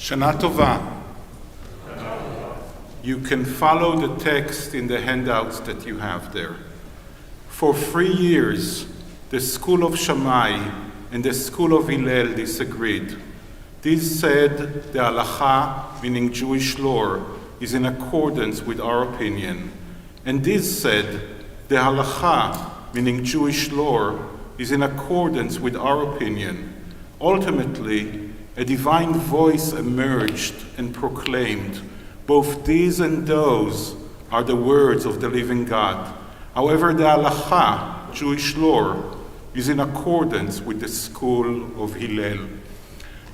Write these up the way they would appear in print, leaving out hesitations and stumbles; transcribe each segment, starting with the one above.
Shana Tova. You can follow the text in the handouts that you have there. For 3 years, the school of Shammai and the school of Hillel disagreed. These said the halacha, meaning Jewish law, is in accordance with our opinion. And these said the halacha, meaning Jewish law, is in accordance with our opinion. Ultimately, a divine voice emerged and proclaimed, both these and those are the words of the living God. However, the halacha, Jewish law, is in accordance with the school of Hillel.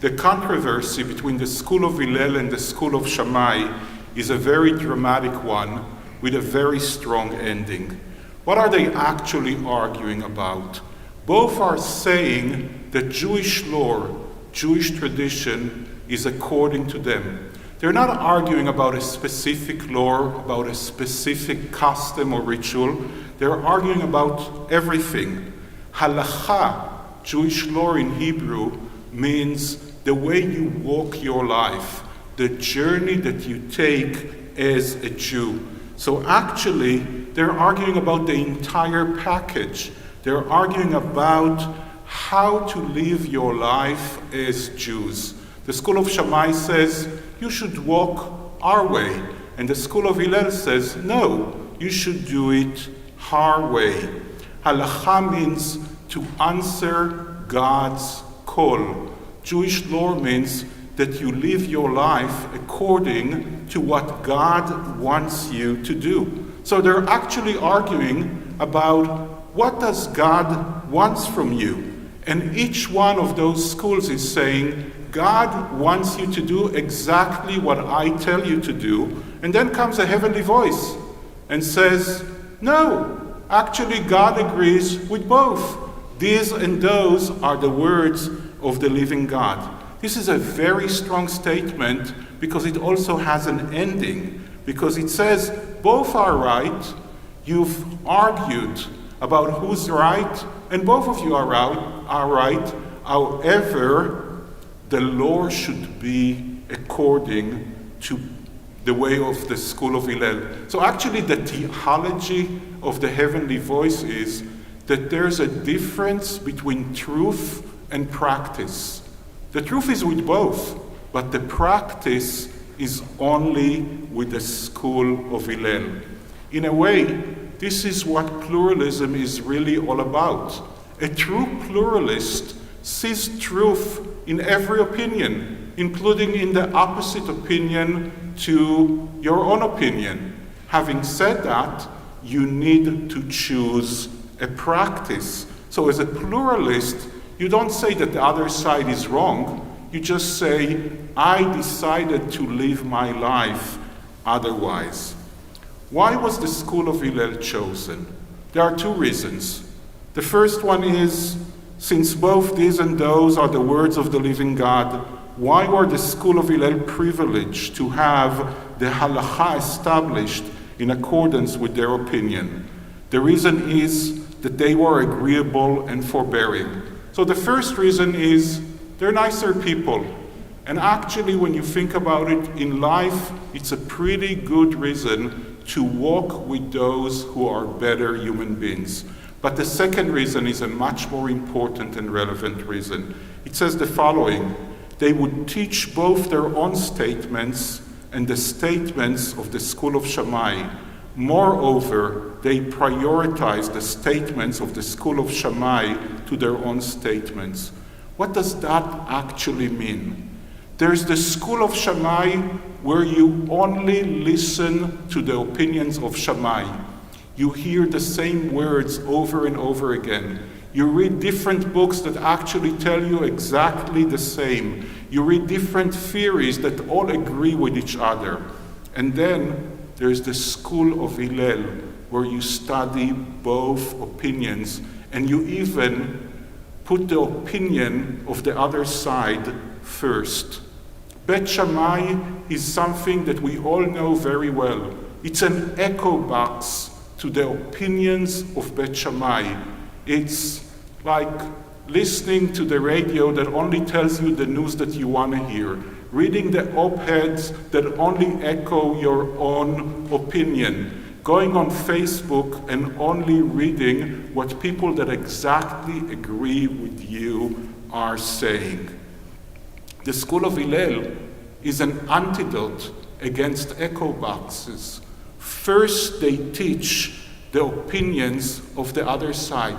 The controversy between the school of Hillel and the school of Shammai is a very dramatic one with a very strong ending. What are they actually arguing about? Both are saying that Jewish law, Jewish tradition, is according to them. They're not arguing about a specific law, about a specific custom or ritual. They're arguing about everything. Halacha, Jewish law in Hebrew, means the way you walk your life, the journey that you take as a Jew. So actually, they're arguing about the entire package. They're arguing about how to live your life as Jews. The school of Shammai says, you should walk our way. And the school of Hillel says, no, you should do it our way. Halacha means to answer God's call. Jewish law means that you live your life according to what God wants you to do. So they're actually arguing about what does God wants from you. And each one of those schools is saying, God wants you to do exactly what I tell you to do. And then comes a heavenly voice and says, no, actually God agrees with both. These and those are the words of the living God. This is a very strong statement because it also has an ending. Because it says, both are right, you've argued about who's right, and both of you are right. However, the law should be according to the way of the school of Hillel. So actually the theology of the heavenly voice is that there's a difference between truth and practice. The truth is with both, but the practice is only with the school of Hillel. In a way, this is what pluralism is really all about. A true pluralist sees truth in every opinion, including in the opposite opinion to your own opinion. Having said that, you need to choose a practice. So as a pluralist, you don't say that the other side is wrong. You just say, I decided to live my life otherwise. Why was the school of Hillel chosen? There are two reasons. The first one is, since both these and those are the words of the living God, why were the school of Hillel privileged to have the halacha established in accordance with their opinion? The reason is that they were agreeable and forbearing. So the first reason is they're nicer people. And actually, when you think about it, in life, it's a pretty good reason to walk with those who are better human beings. But the second reason is a much more important and relevant reason. It says the following: they would teach both their own statements and the statements of the school of Shammai. Moreover, they prioritize the statements of the school of Shammai to their own statements. What does that actually mean? There's the school of Shammai where you only listen to the opinions of Shammai. You hear the same words over and over again. You read different books that actually tell you exactly the same. You read different theories that all agree with each other. And then there's the school of Hillel where you study both opinions and you even put the opinion of the other side first. Bet Shammai is something that we all know very well. It's an echo box to the opinions of Bet Shammai. It's like listening to the radio that only tells you the news that you want to hear, reading the op-eds that only echo your own opinion, going on Facebook and only reading what people that exactly agree with you are saying. The School of Hillel is an antidote against echo boxes. First, they teach the opinions of the other side.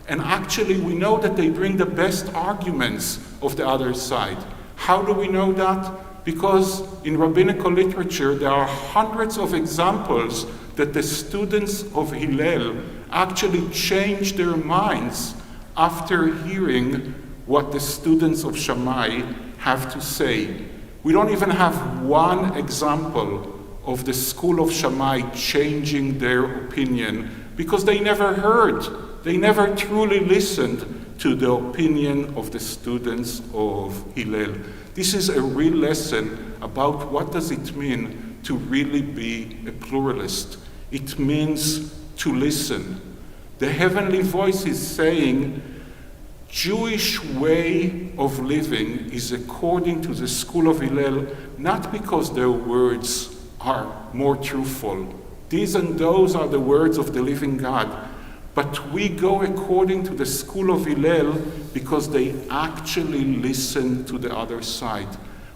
And actually, we know that they bring the best arguments of the other side. How do we know that? Because in rabbinical literature, there are hundreds of examples that the students of Hillel actually change their minds after hearing what the students of Shammai have to say. We don't even have one example of the school of Shammai changing their opinion because they never heard, they never truly listened to the opinion of the students of Hillel. This is a real lesson about what does it mean to really be a pluralist. It means to listen. The heavenly voice is saying, Jewish way of living is according to the school of Hillel, not because their words are more truthful. These and those are the words of the living God. But we go according to the school of Hillel because they actually listen to the other side.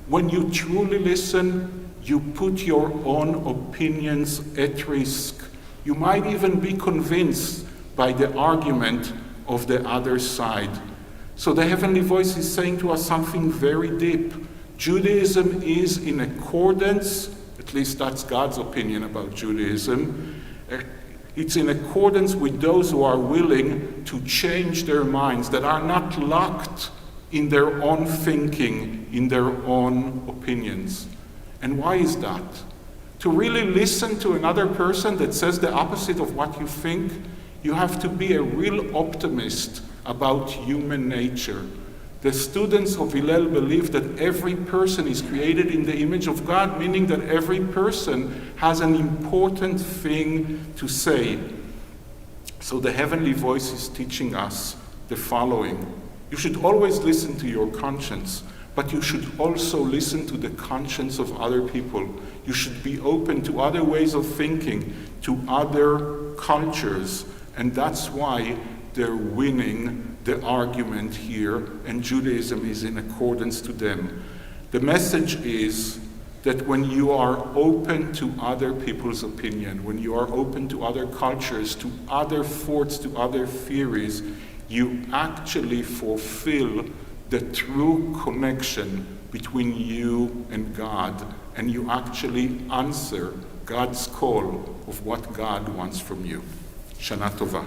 When you truly listen, you put your own opinions at risk. You might even be convinced by the argument of the other side. So the heavenly voice is saying to us something very deep. Judaism is in accordance, at least that's God's opinion about Judaism, it's in accordance with those who are willing to change their minds, that are not locked in their own thinking, in their own opinions. And why is that? To really listen to another person that says the opposite of what you think, you have to be a real optimist about human nature. The students of Hillel believe that every person is created in the image of God, meaning that every person has an important thing to say. So the heavenly voice is teaching us the following. You should always listen to your conscience, but you should also listen to the conscience of other people. You should be open to other ways of thinking, to other cultures, and that's why they're winning the argument here, and Judaism is in accordance to them. The message is that when you are open to other people's opinion, when you are open to other cultures, to other thoughts, to other theories, you actually fulfill the true connection between you and God, and you actually answer God's call of what God wants from you. Shana Tova.